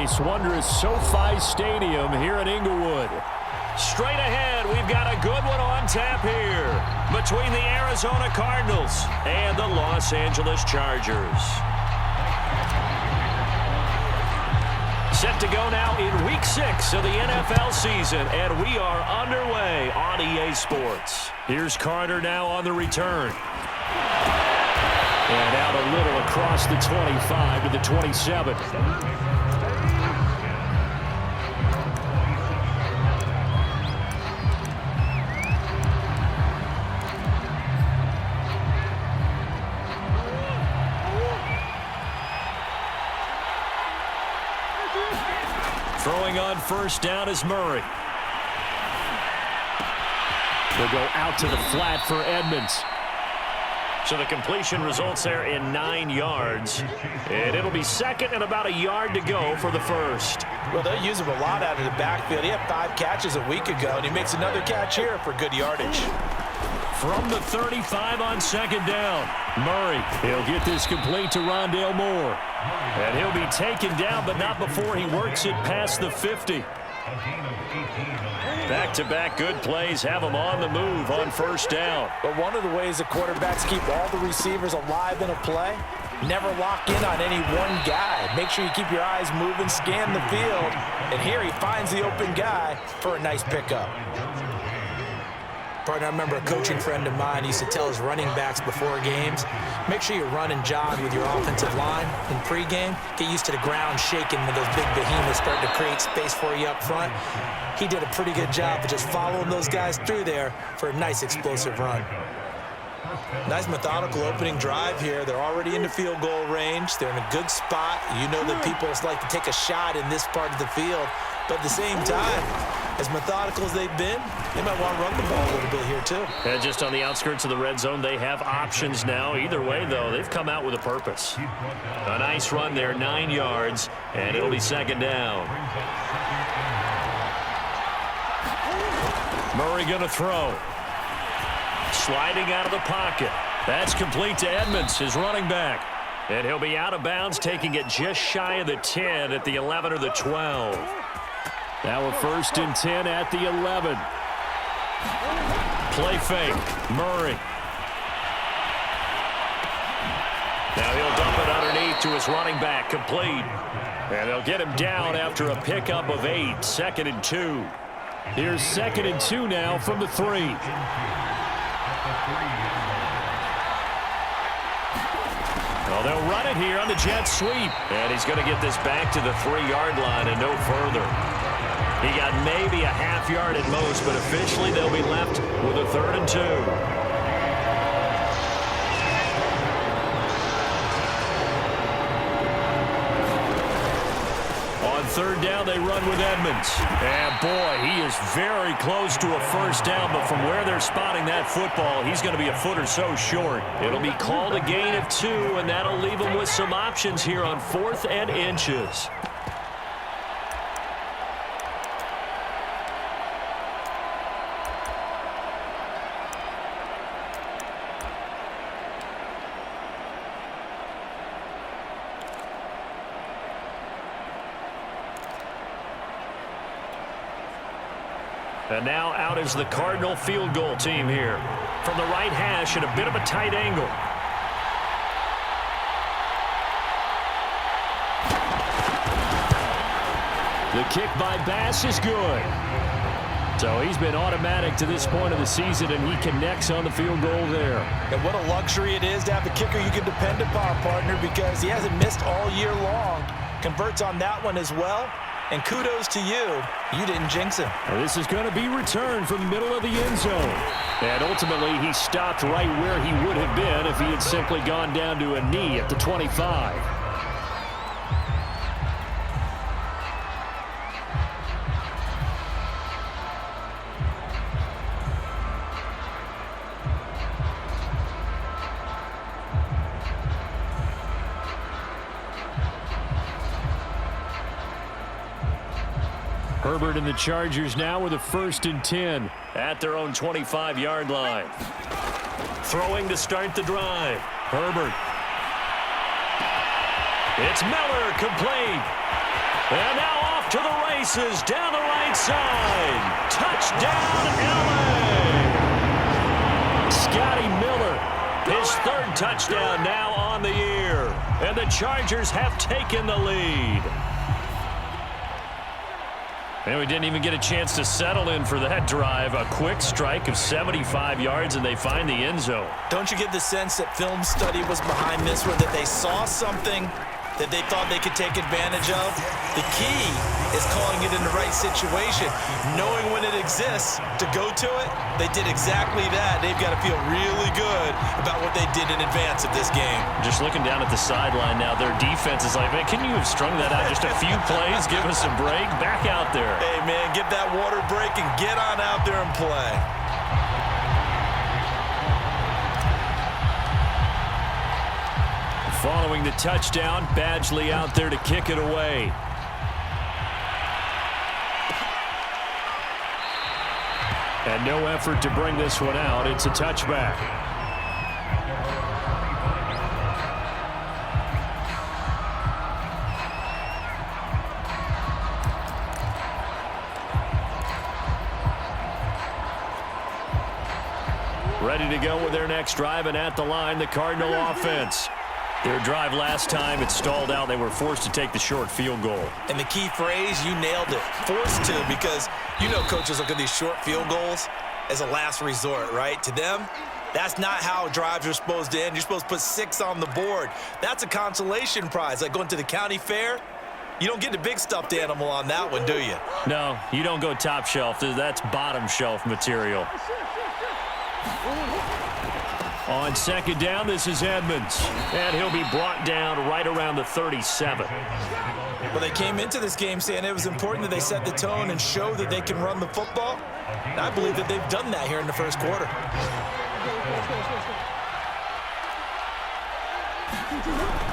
place, wondrous SoFi Stadium here in Inglewood. Straight ahead, we've got a good one on tap here between the Arizona Cardinals and the Los Angeles Chargers. Set to go now in week 6 of the NFL season, and we are underway on EA Sports. Here's Carter now on the return. And out a little across the 25 to the 27. Throwing on first down is Murray. They'll go out to the flat for Edmonds. So the completion results there in 9 yards. And it'll be second and about a yard to go for the first. Well, they'll use him a lot out of the backfield. He had 5 catches a week ago, and he makes another catch here for good yardage. From the 35 on second down, Murray. He'll get this complete to Rondale Moore. And he'll be taken down, but not before he works it past the 50. Back-to-back good plays have him on the move on first down. But one of the ways the quarterbacks keep all the receivers alive in a play, never lock in on any one guy. Make sure you keep your eyes moving, scan the field, and here he finds the open guy for a nice pickup. Partner, I remember a coaching friend of mine used to tell his running backs before games, make sure you run and jog with your offensive line in pregame. Get used to the ground shaking when those big behemoths start to create space for you up front. He did a pretty good job of just following those guys through there for a nice explosive run. Nice methodical opening drive here. They're already in the field goal range. They're in a good spot. You know that people like to take a shot in this part of the field. But at the same time, as methodical as they've been, they might want to run the ball a little bit here too. And just on the outskirts of the red zone, they have options now. Either way, though, they've come out with a purpose. A nice run there, 9 yards, and it'll be second down. Murray going to throw. Sliding out of the pocket. That's complete to Edmonds, his running back. And he'll be out of bounds, taking it just shy of the 10 at the 11 or the 12. Now a first and 10 at the 11. Play fake. Murray. Now he'll dump it underneath to his running back. Complete. And they'll get him down after a pickup of 8. Second and 2. Here's second and 2 now from the 3. Well, they'll run it here on the jet sweep. And he's going to get this back to the 3-yard line and no further. He got maybe a half yard at most, but officially they'll be left with a 3rd and 2. On 3rd down, they run with Edmonds. And boy, he is very close to a first down, but from where they're spotting that football, he's going to be a foot or so short. It'll be called a gain of 2, and that'll leave him with some options here on 4th and inches. And now out is the Cardinal field goal team here. From the right hash at a bit of a tight angle. The kick by Bass is good. So he's been automatic to this point of the season, and he connects on the field goal there. And what a luxury it is to have a kicker you can depend upon, partner, because he hasn't missed all year long. Converts on that one as well. And kudos to you. You didn't jinx him. Well, this is going to be returned from the middle of the end zone. And ultimately, he stopped right where he would have been if he had simply gone down to a knee at the 25. Herbert and the Chargers now with a 1st and 10 at their own 25-yard line. Throwing to start the drive. Herbert. It's Miller, complete. And now off to the races down the right side. Touchdown, LA! Scotty Miller, his third touchdown now on the year. And the Chargers have taken the lead. And we didn't even get a chance to settle in for that drive. A quick strike of 75 yards, and they find the end zone. Don't you get the sense that film study was behind this one, that they saw something that they thought they could take advantage of? The key is calling it in the right situation, knowing when it exists to go to it. They did exactly that. They've got to feel really good about what they did in advance of this game. Just looking down at the sideline now, their defense is like, man, can you have strung that out just a few plays? Give us a break. Back out there. Hey, man, get that water break and get on out there and play. Following the touchdown, Badgley out there to kick it away. And no effort to bring this one out. It's a touchback. Ready to go with their next drive, and at the line, the Cardinal offense. Their drive last time, it stalled out. They were forced to take the short field goal. And the key phrase, you nailed it, forced to, because you know coaches look at these short field goals as a last resort, right? To them, that's not how drives are supposed to end. You're supposed to put 6 on the board. That's a consolation prize, like going to the county fair. You don't get the big stuffed animal on that one, do you? No, you don't go top shelf. That's bottom shelf material. On second down, this is Edmonds. And he'll be brought down right around the 37. Well, they came into this game saying it was important that they set the tone and show that they can run the football. And I believe that they've done that here in the first quarter.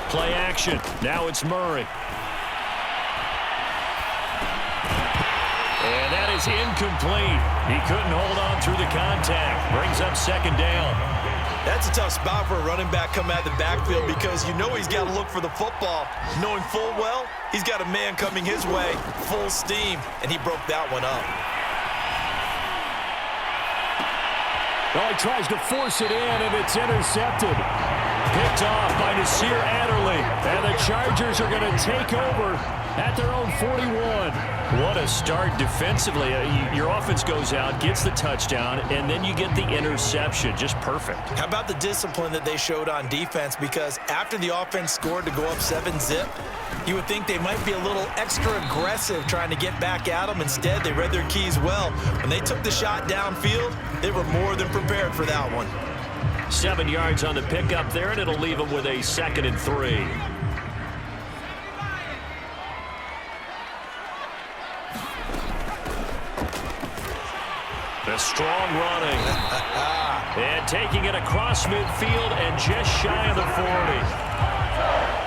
Play action. Now it's Murray. And that is incomplete. He couldn't hold on through the contact. Brings up second down. That's a tough spot for a running back coming out of the backfield, because you know he's got to look for the football, knowing full well he's got a man coming his way, full steam, and he broke that one up. Well, he tries to force it in, and it's intercepted. Picked off by Nasir Adderley. And the Chargers are going to take over at their own 41. What a start defensively. Your offense goes out, gets the touchdown, and then you get the interception. Just perfect. How about the discipline that they showed on defense? Because after the offense scored to go up 7-zip, you would think they might be a little extra aggressive trying to get back at them. Instead, they read their keys well. When they took the shot downfield, they were more than prepared for that one. 7 yards on the pickup there, and it'll leave them with a 2nd and 3. The strong running. And taking it across midfield and just shy of the 40.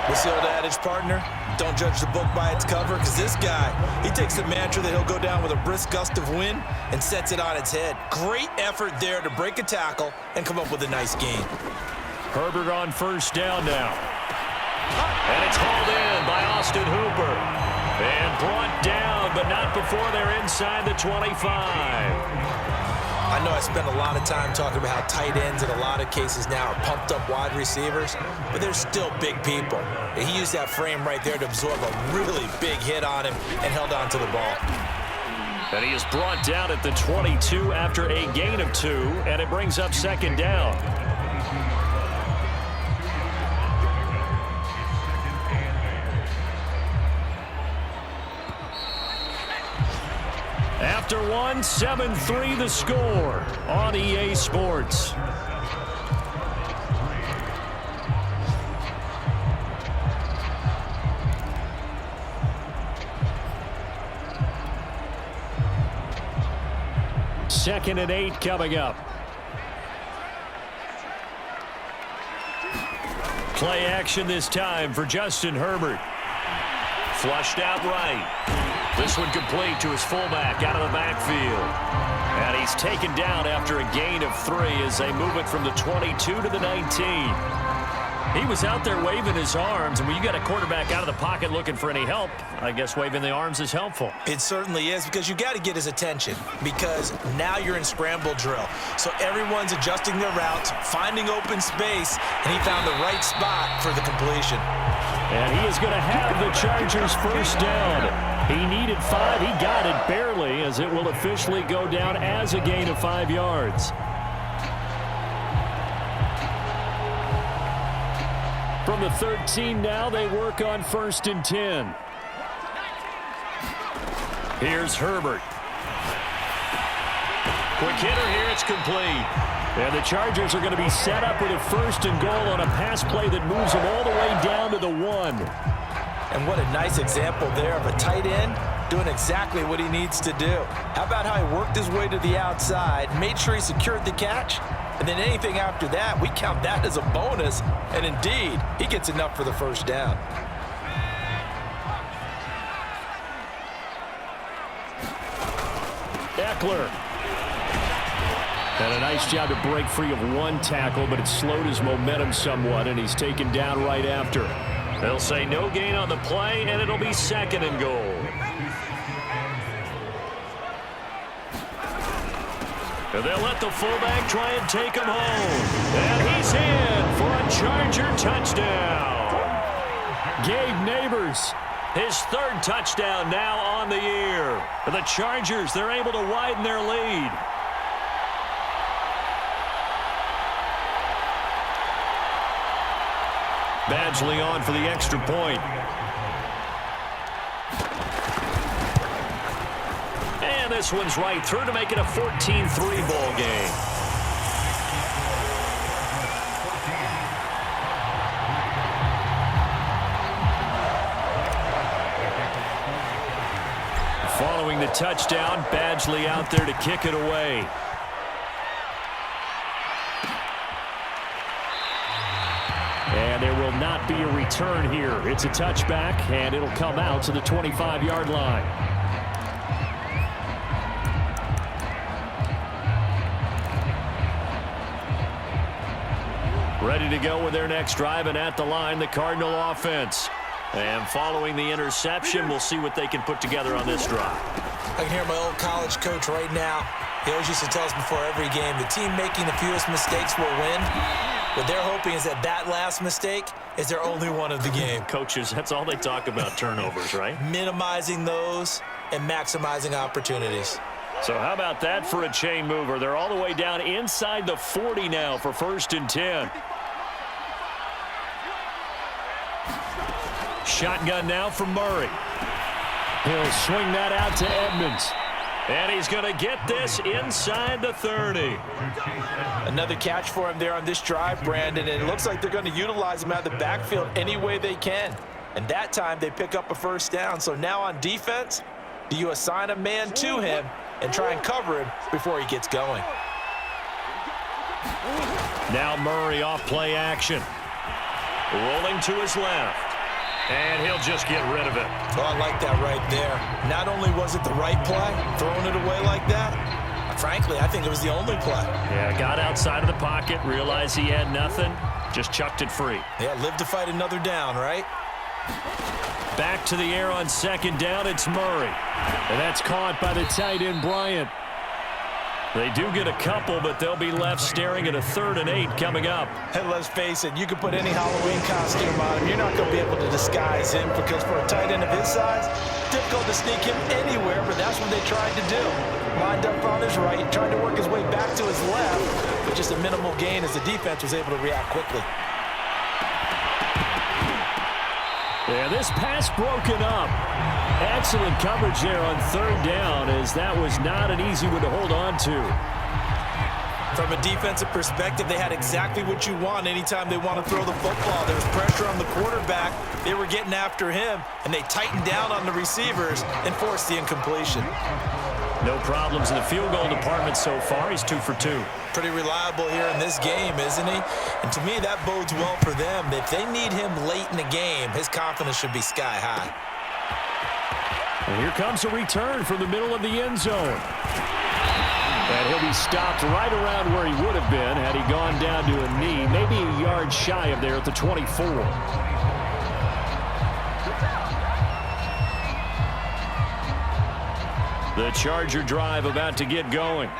What's the old adage, partner? Don't judge the book by its cover, because this guy, he takes the mantra that he'll go down with a brisk gust of wind and sets it on its head. Great effort there to break a tackle and come up with a nice gain. Herbert on first down now. And it's hauled in by Austin Hooper. And brought down, but not before they're inside the 25. I know I spent a lot of time talking about how tight ends in a lot of cases now are pumped up wide receivers, but they're still big people. And he used that frame right there to absorb a really big hit on him and held on to the ball. And he is brought down at the 22 after a gain of 2, and it brings up second down. After 1, 7-3 the score on EA Sports. Second and 8 coming up. Play action this time for Justin Herbert. Flushed out right. This one complete to his fullback out of the backfield. And he's taken down after a gain of 3 as they move it from the 22 to the 19. He was out there waving his arms, and when you got a quarterback out of the pocket looking for any help, I guess waving the arms is helpful. It certainly is, because you got to get his attention, because now you're in scramble drill. So everyone's adjusting their routes, finding open space, and he found the right spot for the completion. And he is going to have the Chargers first down. He needed 5. He got it barely, as it will officially go down as a gain of 5 yards. From the 13 now, they work on 1st and 10. Here's Herbert. Quick hitter here, it's complete. And the Chargers are going to be set up with a 1st and goal on a pass play that moves them all the way down to the 1. And what a nice example there of a tight end doing exactly what he needs to do. How about how he worked his way to the outside, made sure he secured the catch, and then anything after that, we count that as a bonus. And indeed, he gets enough for the first down. Eckler. And a nice job to break free of 1 tackle, but it slowed his momentum somewhat, and he's taken down right after. They'll say no gain on the play, and it'll be 2nd and goal. And they'll let the fullback try and take him home. And he's in for a Charger touchdown. Gabe Neighbors. His 3rd touchdown now on the year. For the Chargers, they're able to widen their lead. Badgley on for the extra point. And this one's right through to make it a 14-3 ball game. Following the touchdown, Badgley out there to kick it away. And there will not be a return here. It's a touchback, and it'll come out to the 25-yard line. Ready to go with their next drive, and at the line, the Cardinal offense. And following the interception, we'll see what they can put together on this drive. I can hear my old college coach right now. He always used to tell us before every game, the team making the fewest mistakes will win. What they're hoping is that that last mistake is their only one of the game. Coaches, that's all they talk about, turnovers, right? Minimizing those and maximizing opportunities. So how about that for a chain mover? They're all the way down inside the 40 now for 1st and 10. Shotgun now from Murray. He'll swing that out to Edmonds. And he's going to get this inside the 30. Another catch for him there on this drive, Brandon, and it looks like they're going to utilize him out of the backfield any way they can. And that time they pick up a first down. So now on defense, do you assign a man to him and try and cover him before he gets going? Now Murray off play action. Rolling to his left. And he'll just get rid of it. Oh, I like that right there. Not only was it the right play, throwing it away like that, frankly, I think it was the only play. Yeah, got outside of the pocket, realized he had nothing, just chucked it free. Yeah, live to fight another down, right? Back to the air on 2nd down, it's Murray. And that's caught by the tight end, Bryant. They do get a couple, but they'll be left staring at a 3rd and 8 coming up. And let's face it, you can put any Halloween costume on him. You're not going to be able to disguise him because for a tight end of his size, difficult to sneak him anywhere, but that's what they tried to do. Lined up on his right, tried to work his way back to his left, but just a minimal gain as the defense was able to react quickly. Yeah, this pass broken up. Excellent coverage there on 3rd down, as that was not an easy one to hold on to. From a defensive perspective, they had exactly what you want anytime they want to throw the football. There was pressure on the quarterback. They were getting after him, and they tightened down on the receivers and forced the incompletion. No problems in the field goal department so far. He's 2 for 2. Pretty reliable here in this game, isn't he? And to me, that bodes well for them. If they need him late in the game, his confidence should be sky high. And here comes a return from the middle of the end zone. And he'll be stopped right around where he would have been had he gone down to a knee, maybe a yard shy of there at the 24. The Charger drive about to get going.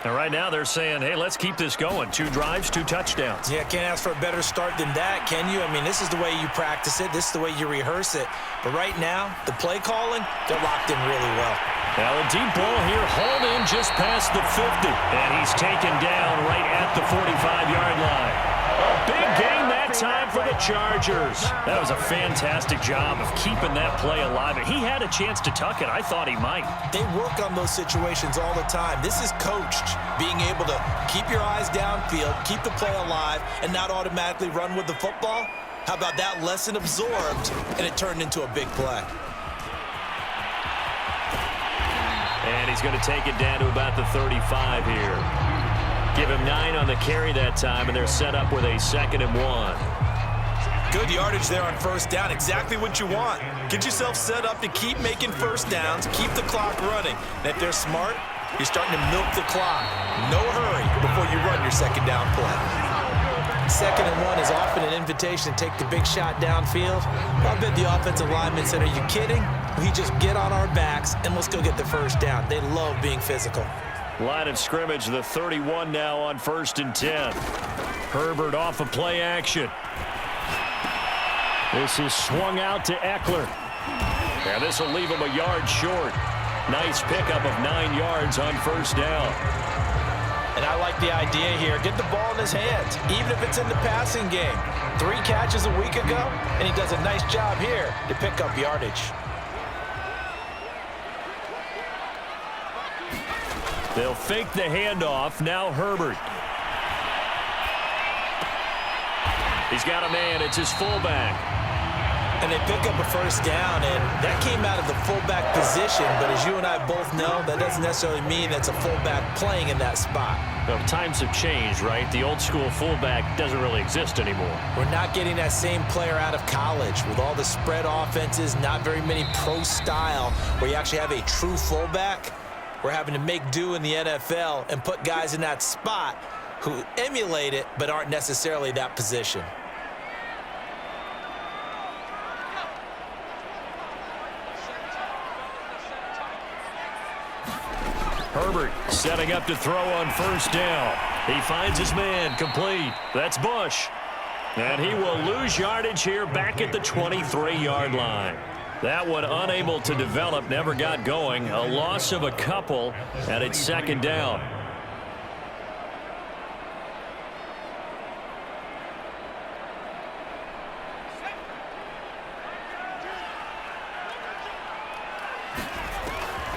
And right now they're saying, hey, let's keep this going. 2 drives, 2 touchdowns. Yeah, can't ask for a better start than that, can you? I mean, this is the way you practice it. This is the way you rehearse it. But right now, the play calling, they're locked in really well. Now a deep ball here, hauled in just past the 50. And he's taken down right at the 45-yard line. A big gain that time for the Chargers. That was a fantastic job of keeping that play alive. He had a chance to tuck it. I thought he might. They work on those situations all the time. This is coached, being able to keep your eyes downfield, keep the play alive, and not automatically run with the football. How about that lesson absorbed, and it turned into a big play. And he's going to take it down to about the 35 here. Give him 9 on the carry that time, and they're set up with a 2nd and 1. Good yardage there on first down. Exactly what you want. Get yourself set up to keep making first downs, keep the clock running. And if they're smart, you're starting to milk the clock. No hurry before you run your 2nd down play. 2nd and 1 is often an invitation to take the big shot downfield. I bet the offensive lineman said, are you kidding? We just get on our backs and let's go get the first down. They love being physical. Line of scrimmage, the 31 now on 1st and 10. Herbert off of play action. This is swung out to Eckler. And this will leave him a yard short. Nice pickup of 9 yards on first down. And I like the idea here. Get the ball in his hands, even if it's in the passing game. 3 catches a week ago, and he does a nice job here to pick up yardage. They'll fake the handoff. Now Herbert. He's got a man. It's his fullback. And they pick up a first down, and that came out of the fullback position. But as you and I both know, that doesn't necessarily mean that's a fullback playing in that spot. Well, times have changed, right? The old school fullback doesn't really exist anymore. We're not getting that same player out of college with all the spread offenses, not very many pro style where you actually have a true fullback. We're having to make do in the NFL and put guys in that spot who emulate it but aren't necessarily that position. Herbert setting up to throw on first down. He finds his man, complete. That's Bush. And he will lose yardage here back at the 23-yard line. That one unable to develop, never got going. A loss of a couple, and it's 2nd down.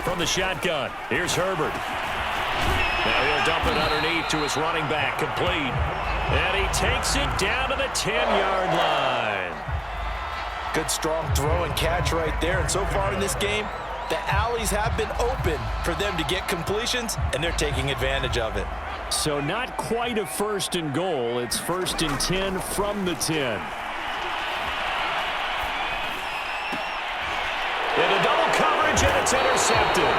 From the shotgun, here's Herbert. Now he'll dump it underneath to his running back, complete. And he takes it down to the 10-yard line. Good strong throw and catch right there. And so far in this game, the alleys have been open for them to get completions, and they're taking advantage of it. So not quite a 1st and goal. It's 1st and 10 from the 10. Into double coverage, and it's intercepted.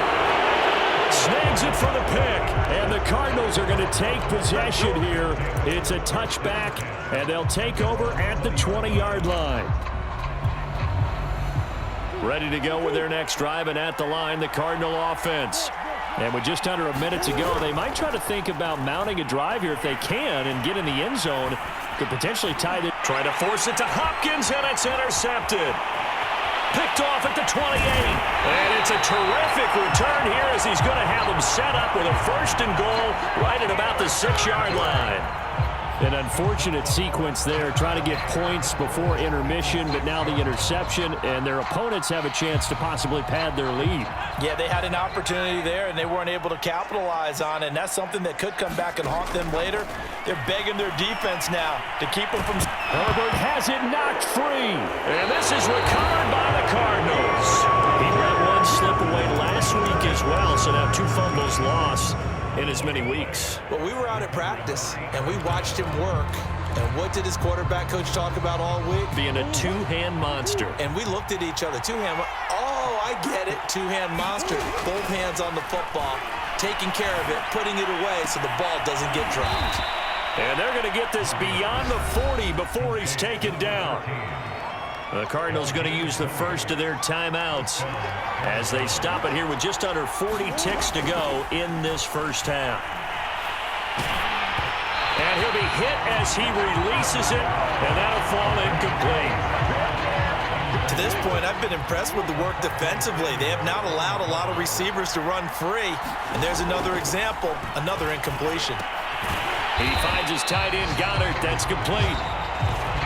Snags it for the pick. And the Cardinals are going to take possession here. It's a touchback, and they'll take over at the 20-yard line. Ready to go with their next drive, and at the line, the Cardinal offense. And with just under a minute to go, they might try to think about mounting a drive here if they can and get in the end zone. Could potentially tie the... Trying to force it to Hopkins, and it's intercepted. Picked off at the 28. And it's a terrific return here as he's going to have them set up with a 1st and goal right at about the 6-yard line. An unfortunate sequence there, trying to get points before intermission, but now the interception, and their opponents have a chance to possibly pad their lead. Yeah, they had an opportunity there, and they weren't able to capitalize on it, and that's something that could come back and haunt them later. They're begging their defense now to keep them from... Herbert has it knocked free. And this is recovered by the Cardinals. He let one slip away last week as well, so now 2 fumbles lost in as many weeks. Well, we were out at practice, and we watched him work. And what did his quarterback coach talk about all week? Being a 2-hand monster. And we looked at each other. 2-hand. Oh, I get it. 2-hand monster. Both hands on the football. taking care of it, putting it away so the ball doesn't get dropped. And they're going to get this beyond the 40 before he's taken down. The Cardinals going to use the first of their timeouts as they stop it here with just under 40 ticks to go in this first half. And he'll be hit as he releases it, and that'll fall incomplete. To this point, I've been impressed with the work defensively. They have not allowed a lot of receivers to run free. And there's another example, another incompletion. He finds his tight end, Goddard. That's complete.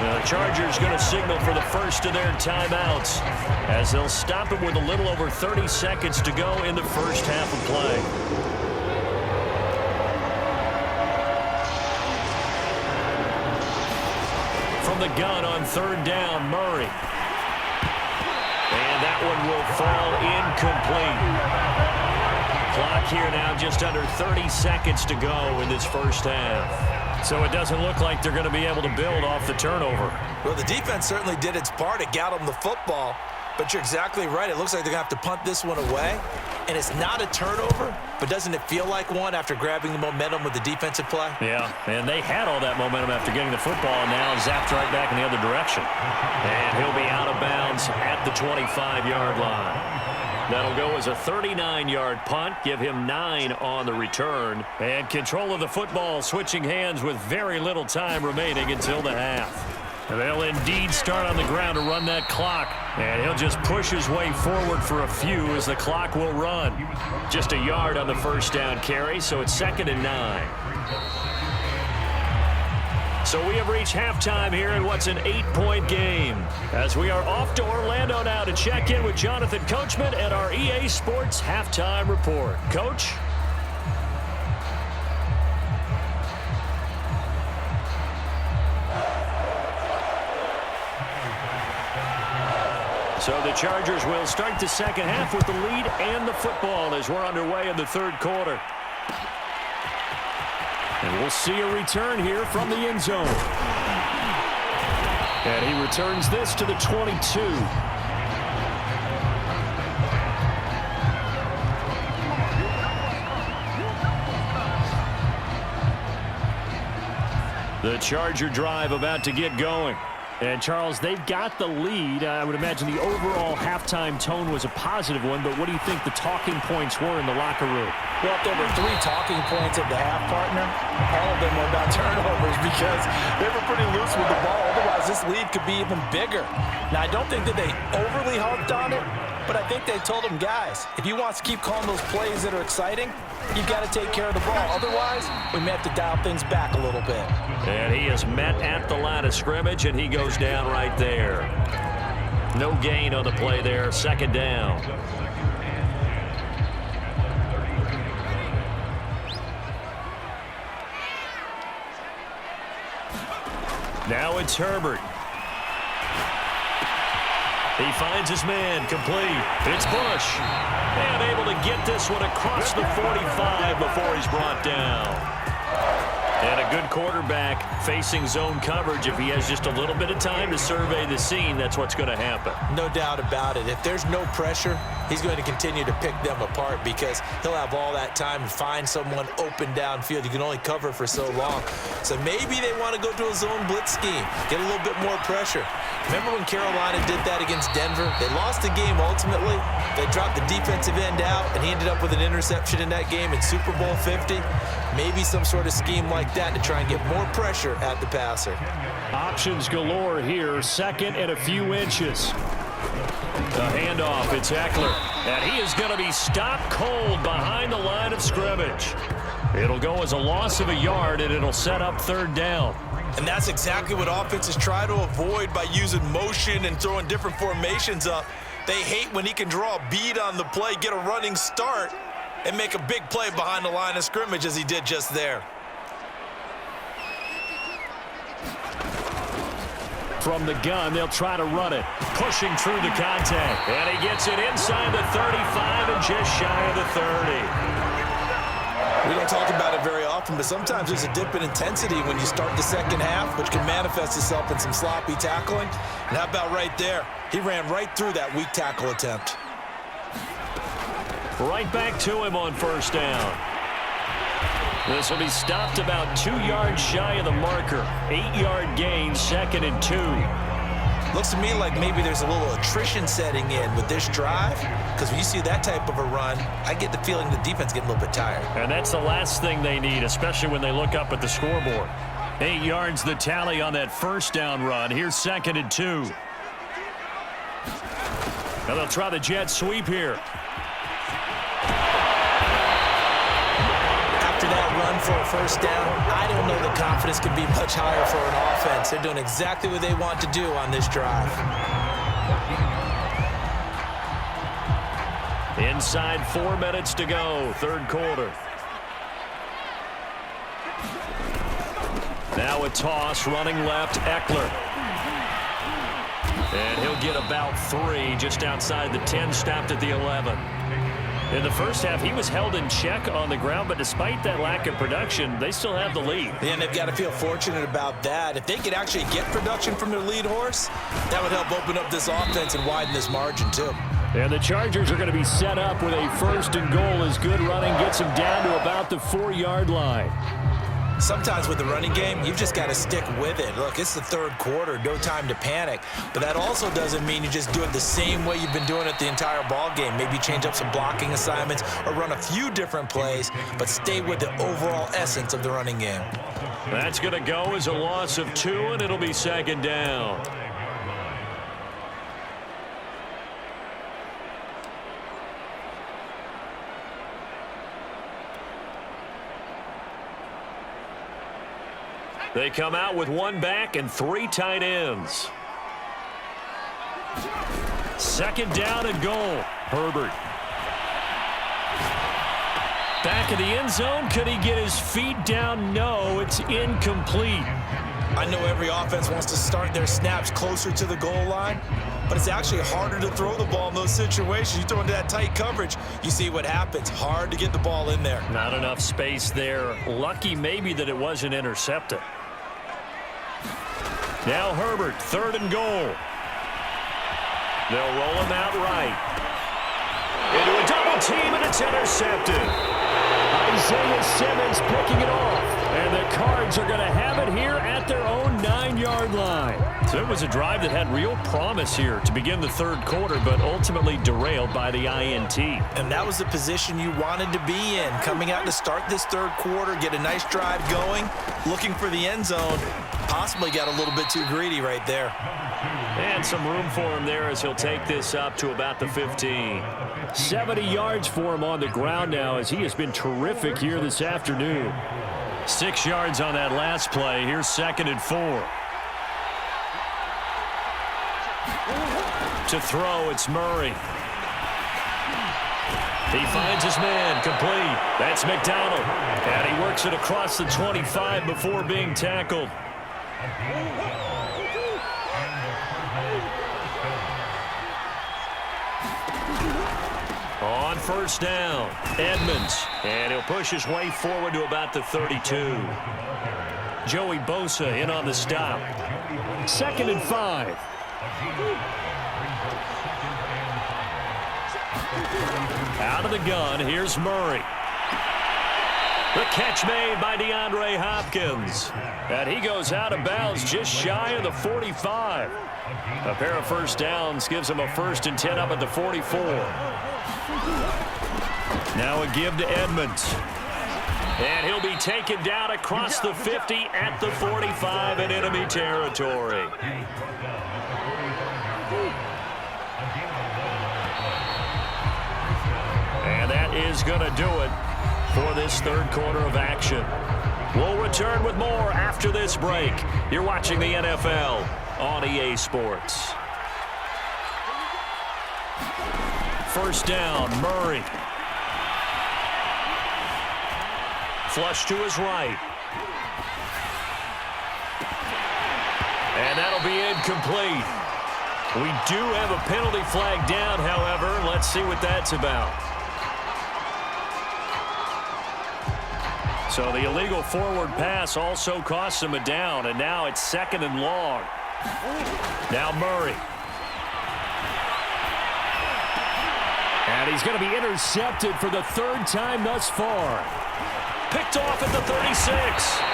The Chargers going to signal for the first of their timeouts as they'll stop it with a little over 30 seconds to go in the first half of play. From the gun on third down, Murray. And that one will fall incomplete. Clock here now, just under 30 seconds to go in this first half. So it doesn't look like they're going to be able to build off the turnover. Well, the defense certainly did its part. It got them the football. But you're exactly right. It looks like they're going to have to punt this one away. And it's not a turnover, but doesn't it feel like one after grabbing the momentum with the defensive play? Yeah, and they had all that momentum after getting the football, and now zapped right back in the other direction. And he'll be out of bounds at the 25-yard line. That'll go as a 39-yard punt, give him 9 on the return. And control of the football switching hands with very little time remaining until the half. And they'll indeed start on the ground to run that clock. And he'll just push his way forward for a few as the clock will run. Just a yard on the first down carry, so it's 2nd and 9. So we have reached halftime here in what's an 8-point game. As we are off to Orlando now to check in with Jonathan Coachman and our EA Sports Halftime Report. Coach? So the Chargers will start the second half with the lead and the football as we're underway in the third quarter. And we'll see a return here from the end zone. And he returns this to the 22. The Charger drive about to get going. And, Charles, they've got the lead. I would imagine the overall halftime tone was a positive one, but what do you think the talking points were in the locker room? Well, if there were 3 talking points at the half, partner, all of them were about turnovers because they were pretty loose with the ball. Otherwise, this lead could be even bigger. Now, I don't think that they overly harped on it, but I think they told them, guys, if you want to keep calling those plays that are exciting, you've got to take care of the ball. Otherwise, we may have to dial things back a little bit. And he is met at the line of scrimmage, and he goes down right there. No gain on the play there, 2nd down. Now it's Herbert. He finds his man, complete. It's Bush. And able to get this one across the 45 before he's brought down. And a good quarterback facing zone coverage. If he has just a little bit of time to survey the scene, that's what's going to happen. No doubt about it. If there's no pressure, he's going to continue to pick them apart because he'll have all that time to find someone open downfield. You can only cover for so long. So maybe they want to go to a zone blitz scheme, get a little bit more pressure. Remember when Carolina did that against Denver? They lost the game ultimately. They dropped the defensive end out, and he ended up with an interception in that game in Super Bowl 50. Maybe some sort of scheme like that to try and get more pressure at the passer. Options galore here, 2nd and a few inches. The handoff, it's Eckler. And he is going to be stopped cold behind the line of scrimmage. It'll go as a loss of a yard, and it'll set up 3rd down. And that's exactly what offenses try to avoid by using motion and throwing different formations up. They hate when he can draw a bead on the play, get a running start, and make a big play behind the line of scrimmage as he did just there. From the gun, they'll try to run it. Pushing through the contact. And he gets it inside the 35 and just shy of the 30. We don't talk about it very often, but sometimes there's a dip in intensity when you start the second half, which can manifest itself in some sloppy tackling. And how about right there? He ran right through that weak tackle attempt. Right back to him on first down. This will be stopped about 2 yards shy of the marker. 8-yard gain, 2nd and 2. Looks to me like maybe there's a little attrition setting in with this drive, because when you see that type of a run, I get the feeling the defense getting a little bit tired. And that's the last thing they need, especially when they look up at the scoreboard. 8 yards the tally on that first down run. Here's 2nd and 2. Now they'll try the jet sweep here. After that run for a first down, I don't know the confidence could be much higher for an offense. They're doing exactly what they want to do on this drive. Inside 4 minutes to go, third quarter. Now a toss, running left, Eckler. And he'll get about 3 just outside the 10, stopped at the 11. In the first half, he was held in check on the ground, but despite that lack of production, they still have the lead. Yeah, and they've got to feel fortunate about that. If they could actually get production from their lead horse, that would help open up this offense and widen this margin, too. And the Chargers are going to be set up with a 1st and goal as good running gets them down to about the 4-yard line. Sometimes with the running game, you've just got to stick with it. Look, it's the third quarter, no time to panic. But that also doesn't mean you just do it the same way you've been doing it the entire ball game. Maybe change up some blocking assignments or run a few different plays, but stay with the overall essence of the running game. That's going to go as a loss of 2, and it'll be 2nd down. They come out with 1 back and 3 tight ends. 2nd down and goal. Herbert. Back of the end zone. Could he get his feet down? No, it's incomplete. I know every offense wants to start their snaps closer to the goal line, but it's actually harder to throw the ball in those situations. You throw into that tight coverage, you see what happens. Hard to get the ball in there. Not enough space there. Lucky maybe that it wasn't intercepted. Now Herbert, 3rd and goal. They'll roll him out right. Into a double team, and it's intercepted. Isaiah Simmons picking it off. And the Cards are going to have it here at their own 9-yard line. So it was a drive that had real promise here to begin the third quarter, but ultimately derailed by the INT. And that was the position you wanted to be in. Coming out to start this third quarter, get a nice drive going, looking for the end zone. Possibly got a little bit too greedy right there. And some room for him there as he'll take this up to about the 15. 70 yards for him on the ground now as he has been terrific here this afternoon. 6 yards on that last play. Here's 2nd and 4. To throw, it's Murray. He finds his man, complete. That's McDonald. And he works it across the 25 before being tackled. On first down, Edmonds. And he'll push his way forward to about the 32. Joey Bosa in on the stop. 2nd and 5. Out of the gun, here's Murray. The catch made by DeAndre Hopkins. And he goes out of bounds just shy of the 45. A pair of first downs gives him a 1st and 10 up at the 44. Now a give to Edmonds. And he'll be taken down across the 50 at the 45 in enemy territory. And that is going to do it for this third quarter of action. We'll return with more after this break. You're watching the NFL on EA Sports. First down, Murray. Flush to his right. And that'll be incomplete. We do have a penalty flag down, however. Let's see what that's about. So the illegal forward pass also costs him a down, and now it's 2nd and long. Now Murray. And And he's going to be intercepted for the third time thus far. Picked off at the 36.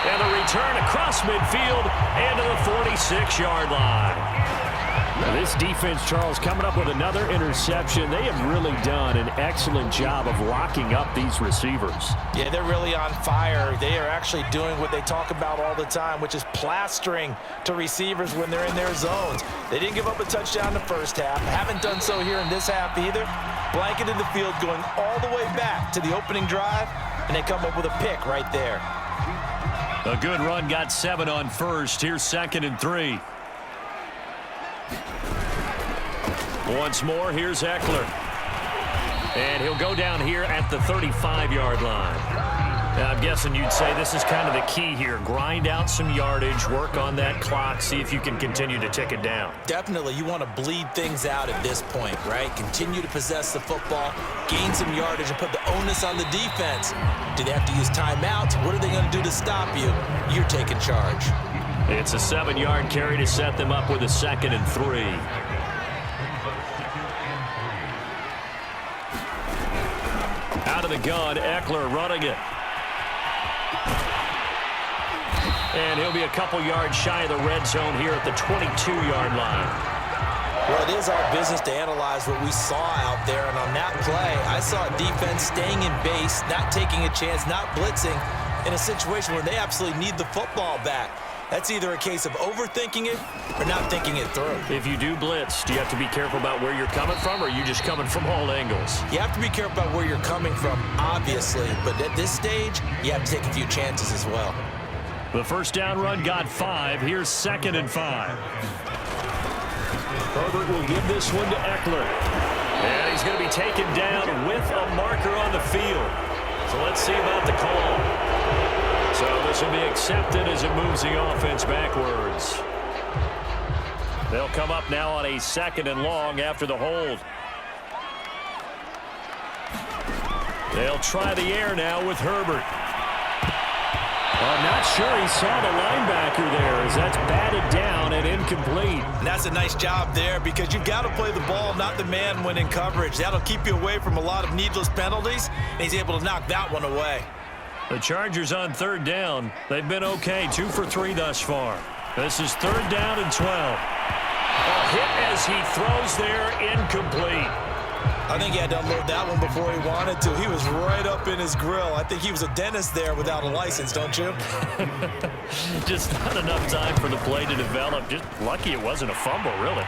And a return across midfield and to the 46-yard line. Now this defense, Charles, coming up with another interception. They have really done an excellent job of locking up these receivers. Yeah, they're really on fire. They are actually doing what they talk about all the time, which is plastering to receivers when they're in their zones. They didn't give up a touchdown in the first half. Haven't done so here in this half either. Blanketed the field going all the way back to the opening drive, and they come up with a pick right there. A good run, got 7 on first. Here's 2nd and 3. Once more, here's Eckler. And he'll go down here at the 35-yard line. Now, I'm guessing you'd say this is kind of the key here. Grind out some yardage, work on that clock, see if you can continue to tick it down. Definitely, you want to bleed things out at this point, right? Continue to possess the football, gain some yardage, and put the onus on the defense. Do they have to use timeouts? What are they going to do to stop you? You're taking charge. It's a 7-yard carry to set them up with a 2nd and 3. Out of the gun, Eckler running it. And he'll be a couple yards shy of the red zone here at the 22-yard line. Well, it is our business to analyze what we saw out there, and on that play, I saw a defense staying in base, not taking a chance, not blitzing, in a situation where they absolutely need the football back. That's either a case of overthinking it or not thinking it through. If you do blitz, do you have to be careful about where you're coming from, or are you just coming from all angles? You have to be careful about where you're coming from, obviously, but at this stage, you have to take a few chances as well. The first down run got 5. Here's 2nd and 5. Herbert will give this one to Eckler. And he's going to be taken down with a marker on the field. So let's see about the call. So this will be accepted as it moves the offense backwards. They'll come up now on a 2nd and long after the hold. They'll try the air now with Herbert. I'm not sure he saw the linebacker there as that's batted down and incomplete. And that's a nice job there because you've got to play the ball, not the man when in coverage. That'll keep you away from a lot of needless penalties, and he's able to knock that one away. The Chargers on 3rd down. They've been okay, 2 for 3 thus far. This is 3rd down and 12. A hit as he throws there, incomplete. I think he had to unload that one before he wanted to. He was right up in his grill. I think he was a dentist there without a license, don't you? Just not enough time for the play to develop. Just lucky it wasn't a fumble, really.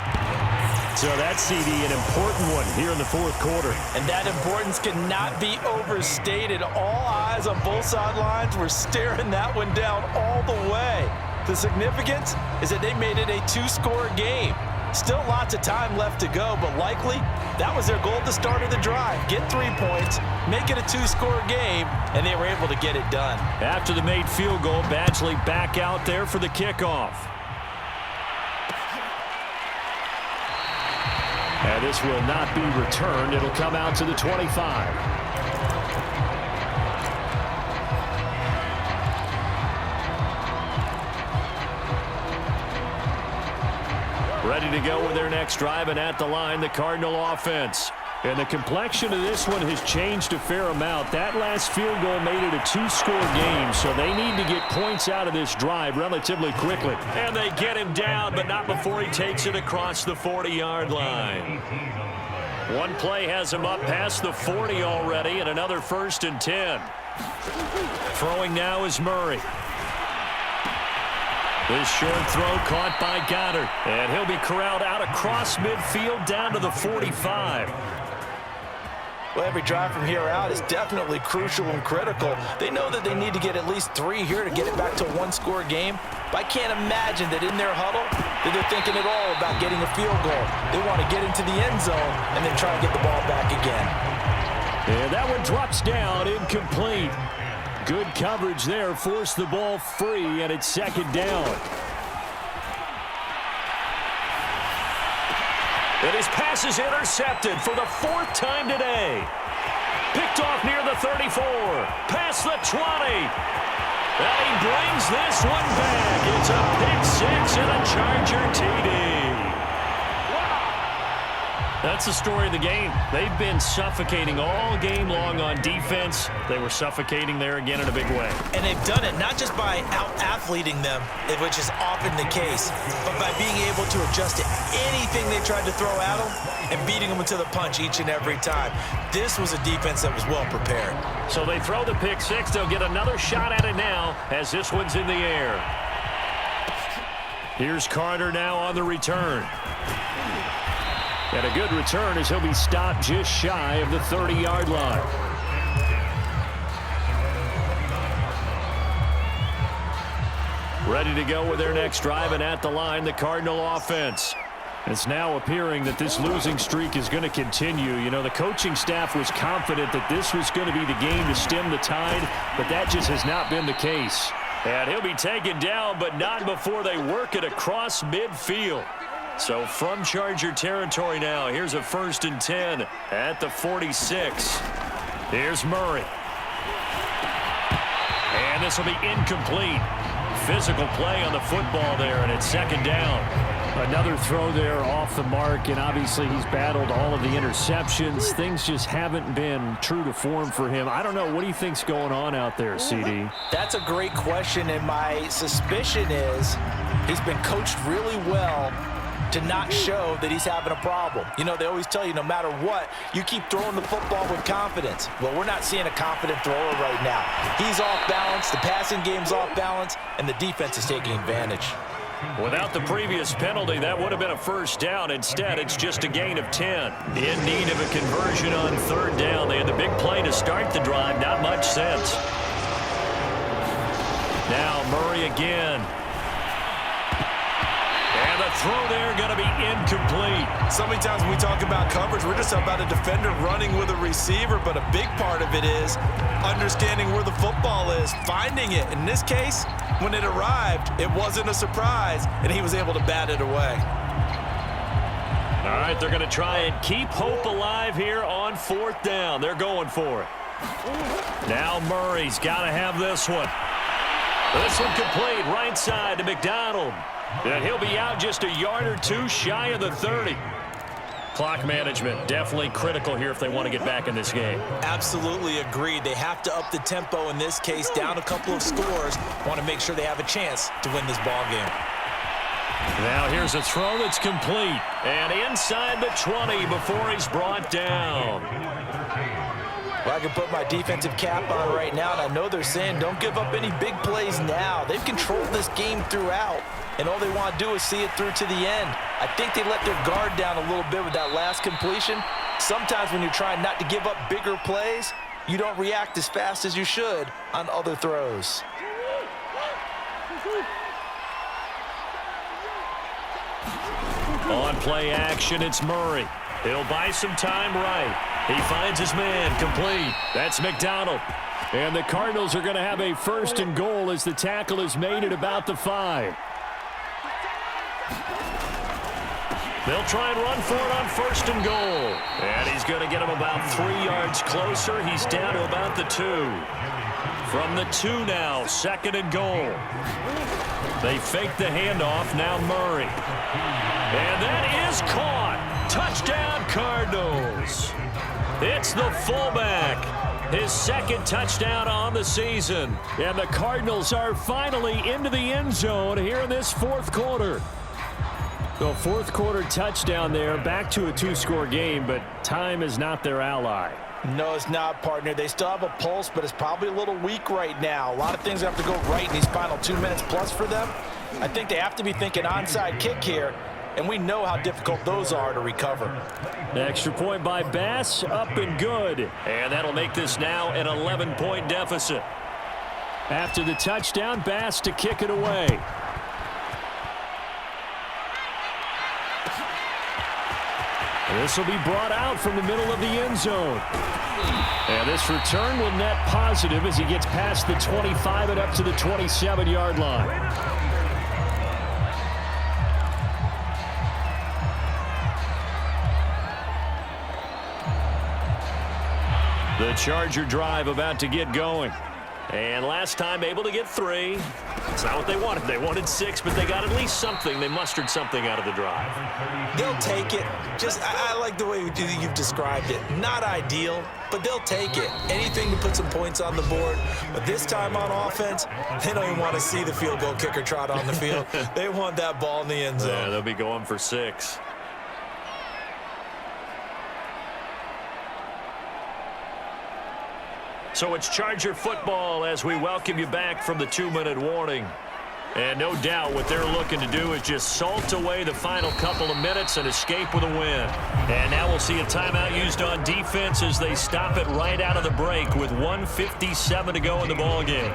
So that CD, an important one here in the 4th quarter. And that importance cannot be overstated. All eyes on both sidelines were staring that one down all the way. The significance is that they made it a 2-score game. Still lots of time left to go, but likely that was their goal at the start of the drive. Get 3 points, make it a 2-score game, and they were able to get it done. After the made field goal, Badgley back out there for the kickoff. And this will not be returned. It'll come out to the 25. Ready to go with their next drive, and at the line, the Cardinal offense. And the complexion of this one has changed a fair amount. That last field goal made it a 2-score game, so they need to get points out of this drive relatively quickly. And they get him down, but not before he takes it across the 40-yard line. One play has him up past the 40 already, and another 1st and 10. Throwing now is Murray. This short throw caught by Goddard. And he'll be corralled out across midfield down to the 45. Well, every drive from here out is definitely crucial and critical. They know that they need to get at least 3 here to get it back to a 1-score game. But I can't imagine that in their huddle that they're thinking at all about getting a field goal. They want to get into the end zone and then try to get the ball back again. And that one drops down, incomplete. Good coverage there, forced the ball free, and it's 2nd down. And his pass is intercepted for the 4th time today. Picked off near the 34, past the 20. And he brings this one back. It's a pick 6 and a Charger TD. That's the story of the game. They've been suffocating all game long on defense. They were suffocating there again in a big way. And they've done it not just by out-athleting them, which is often the case, but by being able to adjust to anything they tried to throw at them and beating them into the punch each and every time. This was a defense that was well prepared. So they throw the pick six. They'll get another shot at it now as this one's in the air. Here's Carter now on the return. And a good return as he'll be stopped just shy of the 30-yard line. Ready to go with their next drive, and at the line, the Cardinal offense. It's now appearing that this losing streak is going to continue. You know, the coaching staff was confident that this was going to be the game to stem the tide, but that just has not been the case. And he'll be taken down, but not before they work it across midfield. So from Charger territory now, here's a 1st and 10 at the 46. Here's Murray. And this will be incomplete. Physical play on the football there, and it's 2nd down. Another throw there off the mark, and obviously he's battled all of the interceptions. Things just haven't been true to form for him. I don't know. What do you think's going on out there, CD? That's a great question, and my suspicion is he's been coached really well to not show that he's having a problem. You know, they always tell you no matter what, you keep throwing the football with confidence. Well, we're not seeing a confident thrower right now. He's off balance, the passing game's off balance, and the defense is taking advantage. Without the previous penalty, that would have been a 1st down. Instead, it's just a gain of 10. In need of a conversion on 3rd down. They had the big play to start the drive. Not much sense. Now Murray again. And the throw there going to be incomplete. So many times when we talk about coverage, we're just about a defender running with a receiver, but a big part of it is understanding where the football is, finding it. In this case, when it arrived, it wasn't a surprise, and he was able to bat it away. All right, they're going to try and keep hope alive here on 4th down. They're going for it. Now Murray's got to have this one. This one complete, right side to McDonald. And he'll be out just a yard or two shy of the 30. Clock management definitely critical here if they want to get back in this game. Absolutely agreed. They have to up the tempo in this case, down a couple of scores. Want to make sure they have a chance to win this ball game. Now here's a throw that's complete. And inside the 20 before he's brought down. Well, I can put my defensive cap on right now, and I know they're saying don't give up any big plays now. They've controlled this game throughout, and all they want to do is see it through to the end. I think they let their guard down a little bit with that last completion. Sometimes when you're trying not to give up bigger plays, you don't react as fast as you should on other throws. On play action, it's Murray. He'll buy some time right. He finds his man, complete. That's McDonald. And the Cardinals are going to have a 1st and goal as the tackle is made at about the 5. They'll try and run for it on 1st and goal. And he's going to get him about 3 yards closer. He's down to about the 2. From the 2 now, 2nd and goal. They fake the handoff, now Murray. And that is caught. Touchdown, Cardinals. It's the fullback. His 2nd touchdown on the season. And the Cardinals are finally into the end zone here in this 4th quarter. The 4th quarter touchdown there, back to a 2-score game, but time is not their ally. No, it's not, partner. They still have a pulse, but it's probably a little weak right now. A lot of things have to go right in these final 2 minutes plus for them. I think they have to be thinking onside kick here, and we know how difficult those are to recover. The extra point by Bass, up and good. And that'll make this now an 11-point deficit. After the touchdown, Bass to kick it away. This will be brought out from the middle of the end zone. And this return will net positive as he gets past the 25 and up to the 27-yard line. The Charger drive about to get going. And last time able to get 3. It's not what they wanted. They wanted 6, but they got at least something. They mustered something out of the drive. They'll take it. I like the way you've described it. Not ideal, but they'll take it. Anything to put some points on the board. But this time on offense, they don't even want to see the field goal kicker trot on the field. They want that ball in the end zone. Yeah, they'll be going for 6. So it's Charger football as we welcome you back from the 2-minute warning. And no doubt what they're looking to do is just salt away the final couple of minutes and escape with a win. And now we'll see a timeout used on defense as they stop it right out of the break with 1:57 to go in the ballgame.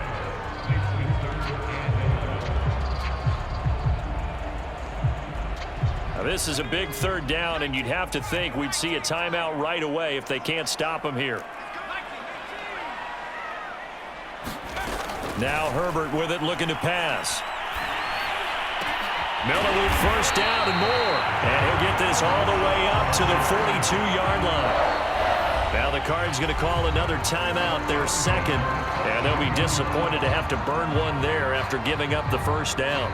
Now this is a big 3rd down, and you'd have to think we'd see a timeout right away if they can't stop them here. Now Herbert with it, looking to pass. Miller with 1st down and more. And he'll get this all the way up to the 42-yard line. Now the Cards going to call another timeout, their 2nd. And they'll be disappointed to have to burn one there after giving up the 1st down.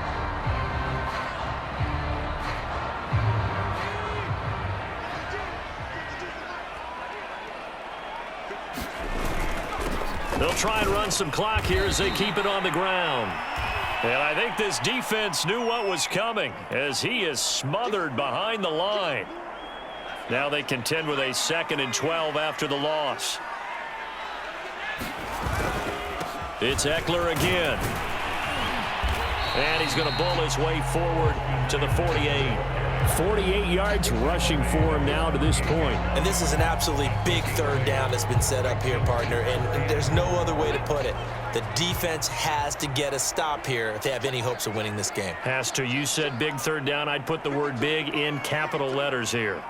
They'll try and run some clock here as they keep it on the ground. And I think this defense knew what was coming as he is smothered behind the line. Now they contend with a 2nd and 12 after the loss. It's Eckler again. And he's going to bull his way forward to the 48. 48 yards rushing for him now to this point. And this is an absolutely big 3rd down that's been set up here, partner, and there's no other way to put it. The defense has to get a stop here if they have any hopes of winning this game. Has to. You said big 3rd down. I'd put the word big in capital letters here.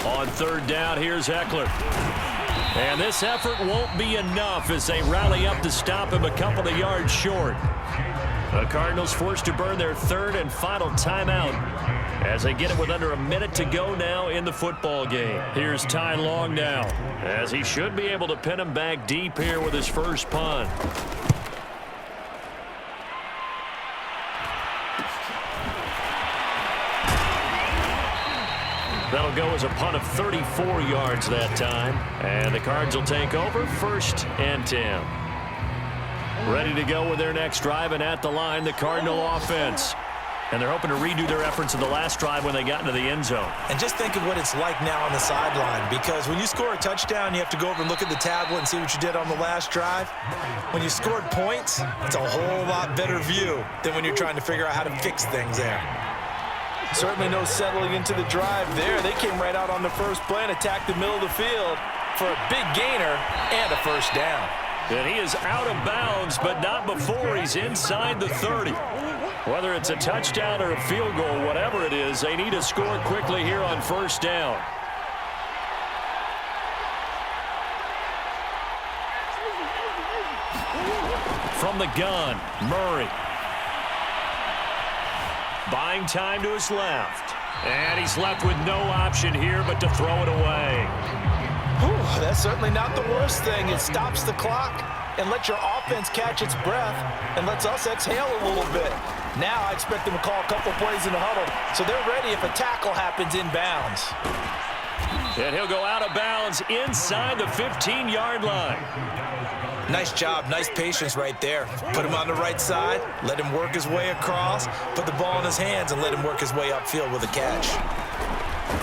On 3rd down, here's Eckler. And this effort won't be enough as they rally up to stop him a couple of yards short. The Cardinals forced to burn their 3rd and final timeout as they get it with under a minute to go now in the football game. Here's Ty Long now as he should be able to pin him back deep here with his first punt. That'll go as a punt of 34 yards that time. And the Cards will take over 1st and 10. Ready to go with their next drive, and at the line, the Cardinal offense. And they're hoping to redo their efforts in the last drive when they got into the end zone. And just think of what it's like now on the sideline, because when you score a touchdown, you have to go over and look at the tablet and see what you did on the last drive. When you scored points, it's a whole lot better view than when you're trying to figure out how to fix things there. Certainly no settling into the drive there. They came right out on the first play and attacked the middle of the field for a big gainer and a 1st down. And he is out of bounds, but not before he's inside the 30. Whether it's a touchdown or a field goal, whatever it is, they need to score quickly here on 1st down. From the gun, Murray. Buying time to his left. And he's left with no option here but to throw it away. Whew, that's certainly not the worst thing. It stops the clock and lets your offense catch its breath and lets us exhale a little bit. Now I expect them to call a couple plays in the huddle, so they're ready if a tackle happens inbounds. And he'll go out of bounds inside the 15-yard line. Nice job, nice patience right there. Put him on the right side, let him work his way across, put the ball in his hands, and let him work his way upfield with a catch.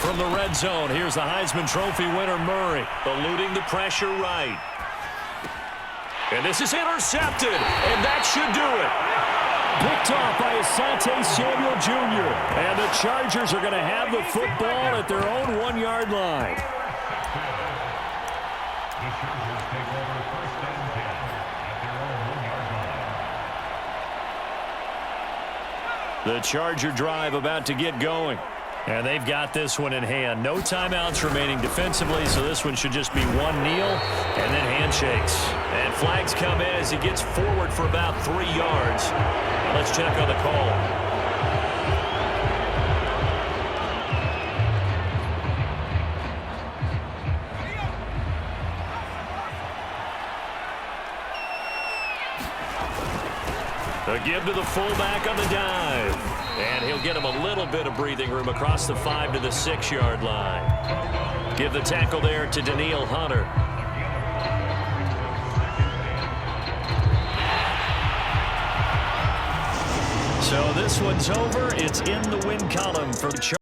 From the red zone, here's the Heisman Trophy winner, Murray, eluding the pressure right. And this is intercepted, and that should do it. Picked off by Asante Samuel Jr. And the Chargers are going to have the football at their own 1-yard line. The Charger drive about to get going. And they've got this one in hand. No timeouts remaining defensively, so this one should just be one kneel and then handshakes. And flags come in as he gets forward for about 3 yards. Let's check on the call. A give to the fullback on the dive. And he'll get him a little bit of breathing room across the 5 to the 6-yard line. Give the tackle there to Daniil Hunter. So this one's over. It's in the win column for the Chargers.